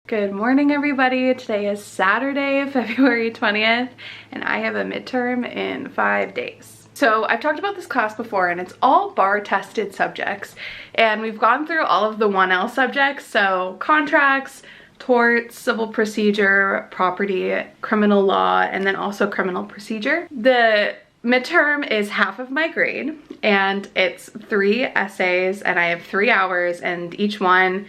Good morning, everybody. Today is Saturday, February 20th, and I have a midterm in 5 days. So I've talked about this class before, and it's all bar tested subjects, and we've gone through all of the 1L subjects, so contracts, torts, civil procedure, property, criminal law, and then also criminal procedure. The midterm is half of my grade, and it's 3 essays, and I have 3 hours, and each one,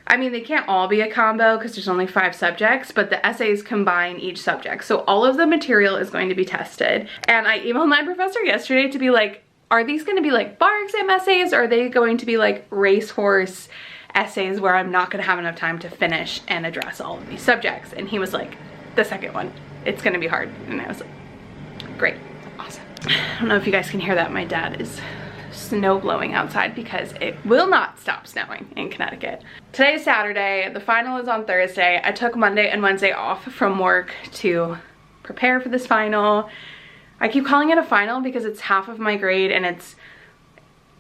I mean, they can't all be a combo because there's only 5 subjects, but the essays combine each subject. So all of the material is going to be tested. And I emailed my professor yesterday to be like, are these going to be like bar exam essays, or are they going to be like racehorse essays where I'm not going to have enough time to finish and address all of these subjects? And he was like, the second one, it's going to be hard. And I was like, great, awesome. I don't know if you guys can hear that. My dad is snow blowing outside because it will not stop snowing in Connecticut. Today is Saturday, the final is on Thursday. I took Monday and Wednesday off from work to prepare for this final. I keep calling it a final because it's half of my grade, and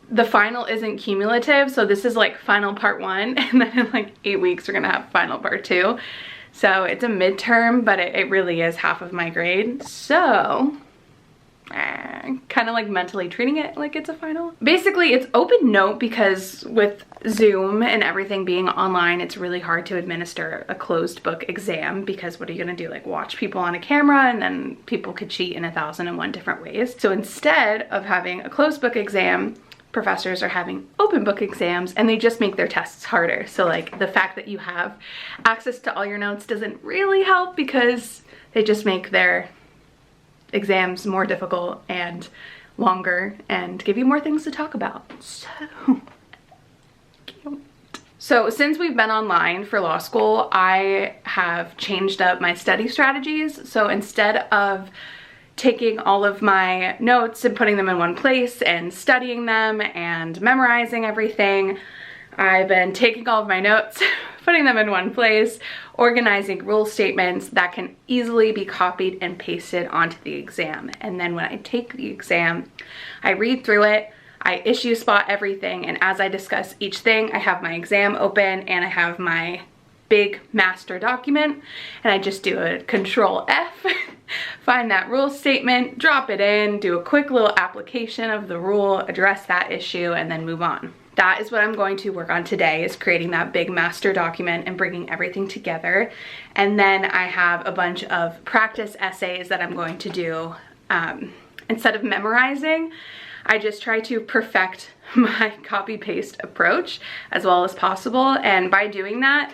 the final isn't cumulative, so this is like final part 1, and then in like 8 weeks we're gonna have final part 2. So it's a midterm, but it really is half of my grade. So kind of like mentally treating it like it's a final. Basically, it's open note because with Zoom and everything being online, it's really hard to administer a closed book exam because what are you gonna do? Like watch people on a camera, and then people could cheat in 1,001 different ways. So instead of having a closed book exam, professors are having open book exams, and they just make their tests harder. So like the fact that you have access to all your notes doesn't really help because they just make their exams more difficult and longer and give you more things to talk about. So cute. So since we've been online for law school, I have changed up my study strategies. So instead of taking all of my notes and putting them in one place and studying them and memorizing everything, I've been taking all of my notes, putting them in one place, organizing rule statements that can easily be copied and pasted onto the exam. And then when I take the exam, I read through it, I issue spot everything, and as I discuss each thing, I have my exam open and I have my big master document, and I just do a Control F, find that rule statement, drop it in, do a quick little application of the rule, address that issue, and then move on. That is what I'm going to work on today, is creating that big master document and bringing everything together. And then I have a bunch of practice essays that I'm going to do. Instead of memorizing, I just try to perfect my copy-paste approach as well as possible. And by doing that,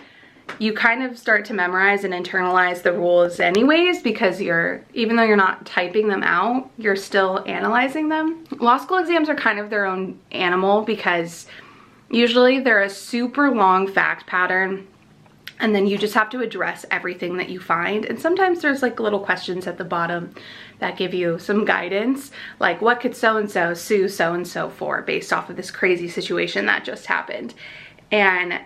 you kind of start to memorize and internalize the rules anyways, because even though you're not typing them out, you're still analyzing them. Law school exams are kind of their own animal because usually they're a super long fact pattern, and then you just have to address everything that you find. And sometimes there's like little questions at the bottom that give you some guidance, like what could so-and-so sue so-and-so for based off of this crazy situation that just happened. And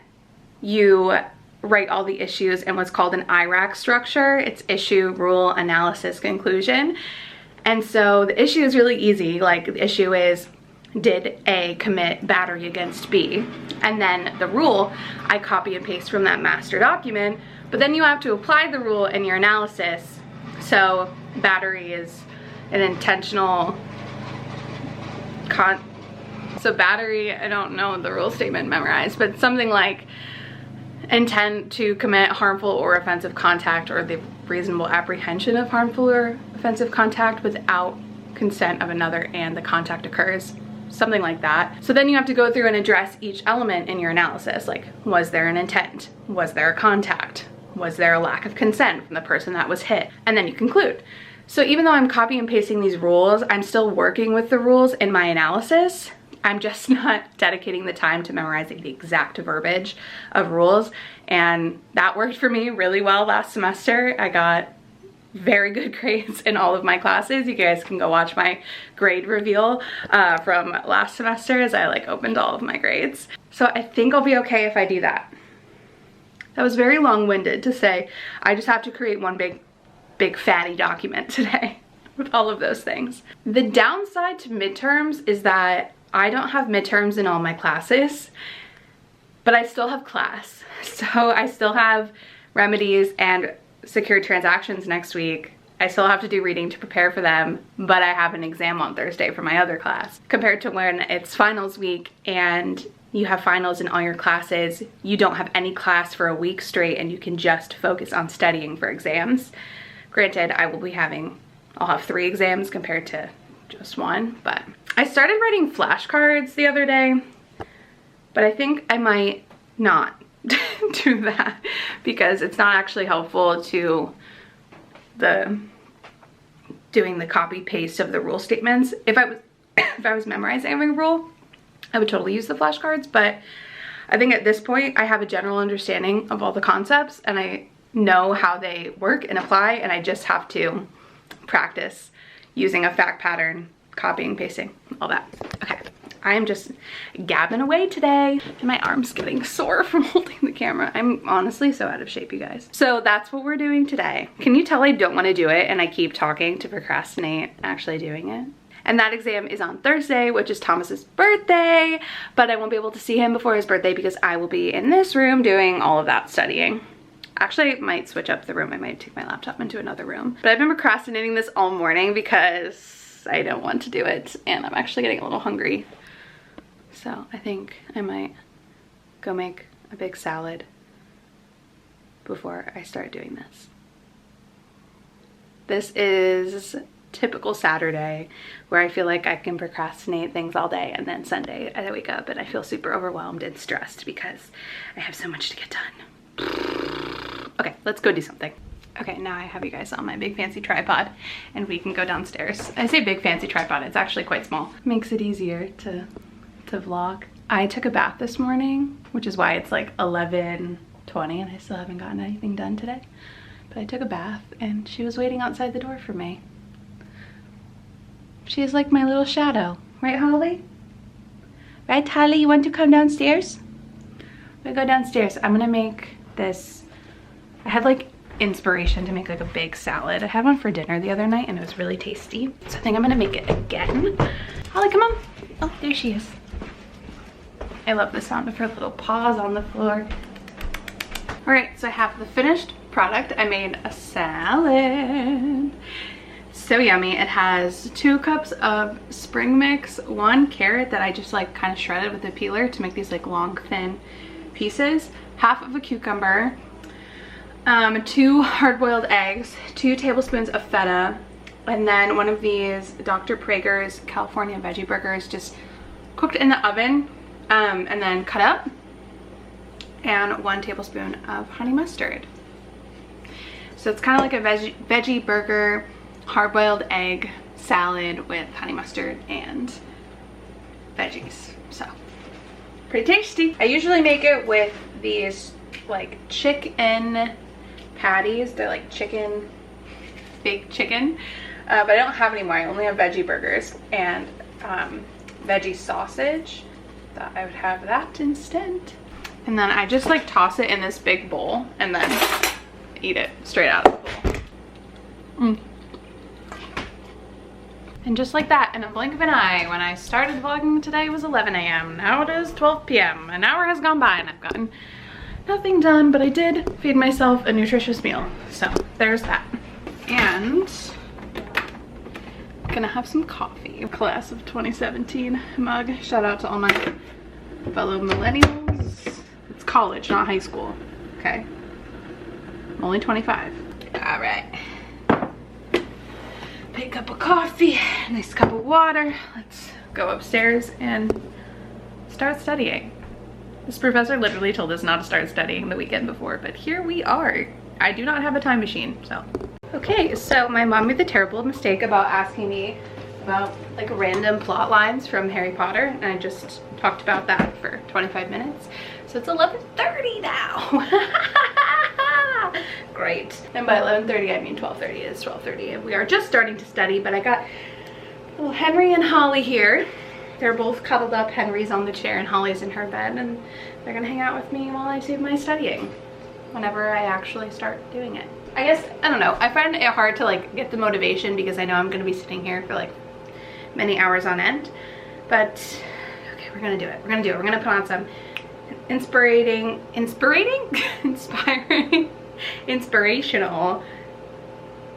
you write all the issues in what's called an IRAC structure. It's issue, rule, analysis, conclusion. And so the issue is really easy. Like the issue is, did A commit battery against B? And then the rule, I copy and paste from that master document, but then you have to apply the rule in your analysis. So battery is an intentional so battery, I don't know the rule statement memorized, but something like intent to commit harmful or offensive contact, or the reasonable apprehension of harmful or offensive contact without consent of another and the contact occurs, something like that. So then you have to go through and address each element in your analysis, like was there an intent? Was there a contact? Was there a lack of consent from the person that was hit? And then you conclude. So even though I'm copy and pasting these rules, I'm still working with the rules in my analysis. I'm just not dedicating the time to memorizing the exact verbiage of rules. And that worked for me really well last semester. I got very good grades in all of my classes. You guys can go watch my grade reveal from last semester as I like opened all of my grades. So I think I'll be okay if I do that. That was very long-winded to say I just have to create one big fatty document today with all of those things. The downside to midterms is that I don't have midterms in all my classes, but I still have class. So I still have remedies and secure transactions next week. I still have to do reading to prepare for them, but I have an exam on Thursday for my other class. Compared to when it's finals week and you have finals in all your classes, you don't have any class for a week straight and you can just focus on studying for exams. Granted, I'll have 3 exams compared to just 1, but I started writing flashcards the other day, but I think I might not do that because it's not actually helpful to doing the copy paste of the rule statements. If I was memorizing every rule, I would totally use the flashcards, but I think at this point I have a general understanding of all the concepts and I know how they work and apply, and I just have to practice using a fact pattern, copying, pasting, all that. Okay, I am just gabbing away today and my arm's getting sore from holding the camera. I'm honestly so out of shape, you guys. So that's what we're doing today. Can you tell I don't want to do it and I keep talking to procrastinate actually doing it? And that exam is on Thursday, which is Thomas's birthday, but I won't be able to see him before his birthday because I will be in this room doing all of that studying. Actually, I might switch up the room. I might take my laptop into another room. But I've been procrastinating this all morning because I don't want to do it and I'm actually getting a little hungry. So I think I might go make a big salad before I start doing this. This is typical Saturday where I feel like I can procrastinate things all day, and then Sunday I wake up and I feel super overwhelmed and stressed because I have so much to get done. Okay, let's go do something. Okay, now I have you guys on my big fancy tripod and we can go downstairs. I say big fancy tripod, it's actually quite small. Makes it easier to vlog. I took a bath this morning, which is why it's like 11:20 and I still haven't gotten anything done today. But I took a bath and she was waiting outside the door for me. She is like my little shadow. Right, Holly? Right, Holly? You want to come downstairs? We go downstairs. I'm gonna make this. I had like inspiration to make like a big salad. I had one for dinner the other night and it was really tasty. So I think I'm gonna make it again. Holly, come on. Oh, there she is. I love the sound of her little paws on the floor. All right, so I have the finished product. I made a salad. So yummy. It has 2 cups of spring mix, 1 carrot that I just like kind of shredded with a peeler to make these like long thin pieces, half of a cucumber, 2 hard-boiled eggs, 2 tablespoons of feta, and then one of these Dr. Prager's California veggie burgers just cooked in the oven and then cut up, and 1 tablespoon of honey mustard. So it's kind of like a veggie burger, hard-boiled egg salad with honey mustard and veggies. So pretty tasty. I usually make it with these like chicken patties. They're like chicken, fake chicken, but I don't have anymore. I only have veggie burgers and veggie sausage. Thought I would have that instead. And then I just like toss it in this big bowl and then eat it straight out of the bowl. And just like that, in a blink of an eye, when I started vlogging today, it was 11 a.m. Now it is 12 p.m. An hour has gone by and I've gotten nothing done, but I did feed myself a nutritious meal. So there's that. And I'm gonna have some coffee. Class of 2017 mug. Shout out to all my fellow millennials. It's college, not high school, okay? I'm only 25. All right. Big cup of coffee, nice cup of water. Let's go upstairs and start studying. This professor literally told us not to start studying the weekend before, but here we are. I do not have a time machine, so. Okay, so my mom made the terrible mistake about asking me about like random plot lines from Harry Potter, and I just talked about that for 25 minutes. So it's 11:30 now. Great. And by 11:30 I mean 12:30. It's 12:30 and we are just starting to study, but I got little Henry and Holly here. They're both cuddled up. Henry's on the chair and Holly's in her bed, and they're gonna hang out with me while I do my studying whenever I actually start doing it. I guess, I don't know, I find it hard to like get the motivation because I know I'm gonna be sitting here for like many hours on end, but okay, we're gonna do it. We're gonna put on some inspirational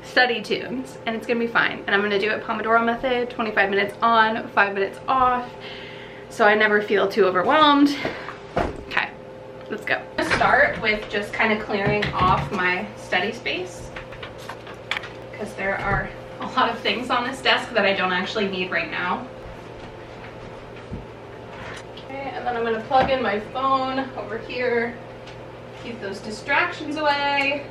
study tunes, and it's gonna be fine. And I'm gonna do it Pomodoro method, 25 minutes on, 5 minutes off, so I never feel too overwhelmed. Okay, let's go. I'm gonna start with just kind of clearing off my study space because there are a lot of things on this desk that I don't actually need right now. Okay, and then I'm gonna plug in my phone over here, keep those distractions away.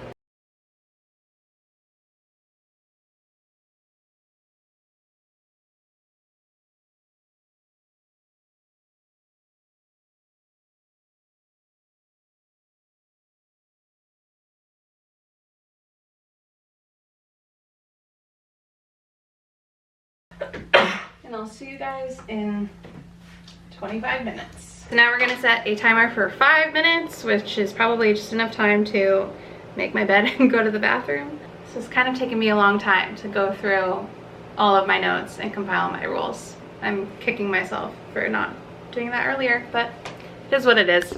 And I'll see you guys in 25 minutes. So now we're gonna set a timer for 5 minutes, which is probably just enough time to make my bed and go to the bathroom. So it's kind of taken me a long time to go through all of my notes and compile my rules. I'm kicking myself for not doing that earlier, but it is what it is.